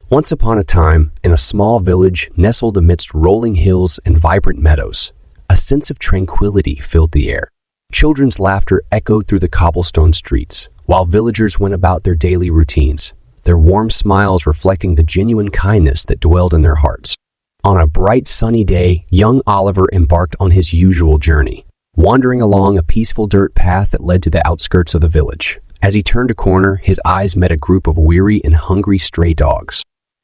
Once upon a time, in a small village nestled amidst rolling hills and vibrant meadows, a sense of tranquility filled the air. Children's laughter echoed through the cobblestone streets, while villagers went about their daily routines, their warm smiles reflecting the genuine kindness that dwelled in their hearts. On a bright sunny day, young Oliver embarked on his usual journey, wandering along a peaceful dirt path that led to the outskirts of the village. As he turned a corner, his eyes met a group of weary and hungry stray dogs.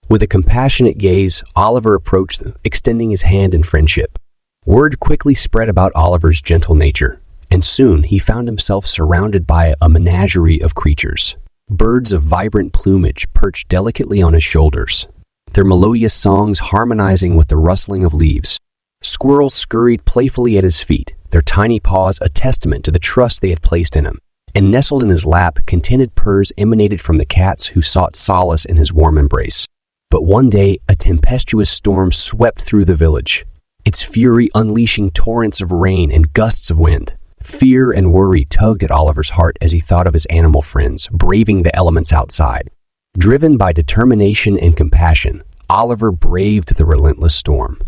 With a compassionate gaze, Oliver approached them, extending his hand in friendship. Word quickly spread about Oliver's gentle nature, and soon he found himself surrounded by a menagerie of creatures. Birds of vibrant plumage perched delicately on his shoulders, their melodious songs harmonizing with the rustling of leaves. Squirrels scurried playfully at his feet, their tiny paws a testament to the trust they had placed in him. And nestled in his lap, contented purrs emanated from the cats who sought solace in his warm embrace. But one day, a tempestuous storm swept through the village, its fury unleashing torrents of rain and gusts of wind. Fear and worry tugged at Oliver's heart as he thought of his animal friends, braving the elements outside. Driven by determination and compassion, Oliver braved the relentless storm.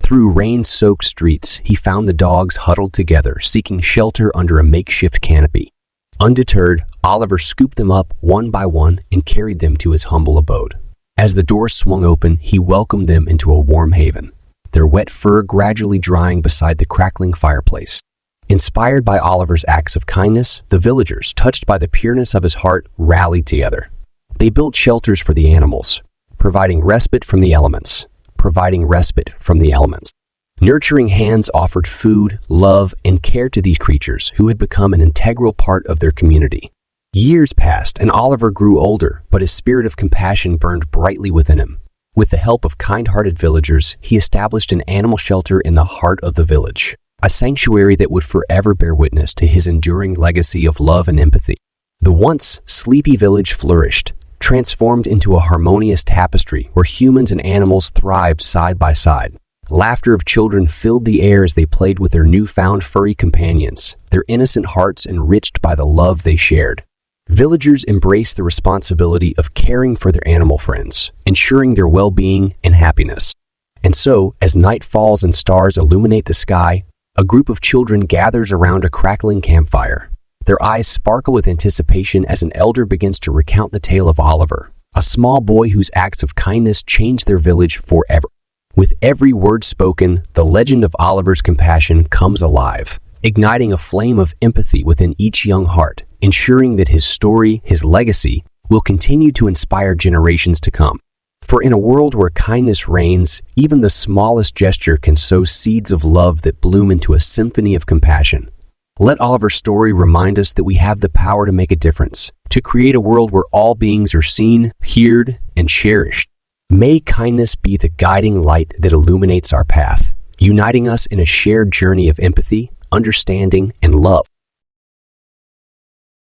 Through rain-soaked streets, he found the dogs huddled together, seeking shelter under a makeshift canopy. Undeterred, Oliver scooped them up one by one and carried them to his humble abode. As the door swung open, he welcomed them into a warm haven, their wet fur gradually drying beside the crackling fireplace. Inspired by Oliver's acts of kindness, the villagers, touched by the pureness of his heart, rallied together. They built shelters for the animals, providing respite from the elements. Nurturing hands offered food, love, and care to these creatures who had become an integral part of their community. Years passed, and Oliver grew older, but his spirit of compassion burned brightly within him. With the help of kind-hearted villagers, he established an animal shelter in the heart of the village, a sanctuary that would forever bear witness to his enduring legacy of love and empathy. The once sleepy village flourished, transformed into a harmonious tapestry where humans and animals thrived side by side. Laughter of children filled the air as they played with their newfound furry companions, their innocent hearts enriched by the love they shared. Villagers embraced the responsibility of caring for their animal friends, ensuring their well-being and happiness. And so, as night falls and stars illuminate the sky, a group of children gathers around a crackling campfire. Their eyes sparkle with anticipation as an elder begins to recount the tale of Oliver, a small boy whose acts of kindness changed their village forever. With every word spoken, the legend of Oliver's compassion comes alive, igniting a flame of empathy within each young heart, ensuring that his story, his legacy, will continue to inspire generations to come. For in a world where kindness reigns, even the smallest gesture can sow seeds of love that bloom into a symphony of compassion. Let Oliver's story remind us that we have the power to make a difference, to create a world where all beings are seen, heard, and cherished. May kindness be the guiding light that illuminates our path, uniting us in a shared journey of empathy, understanding, and love.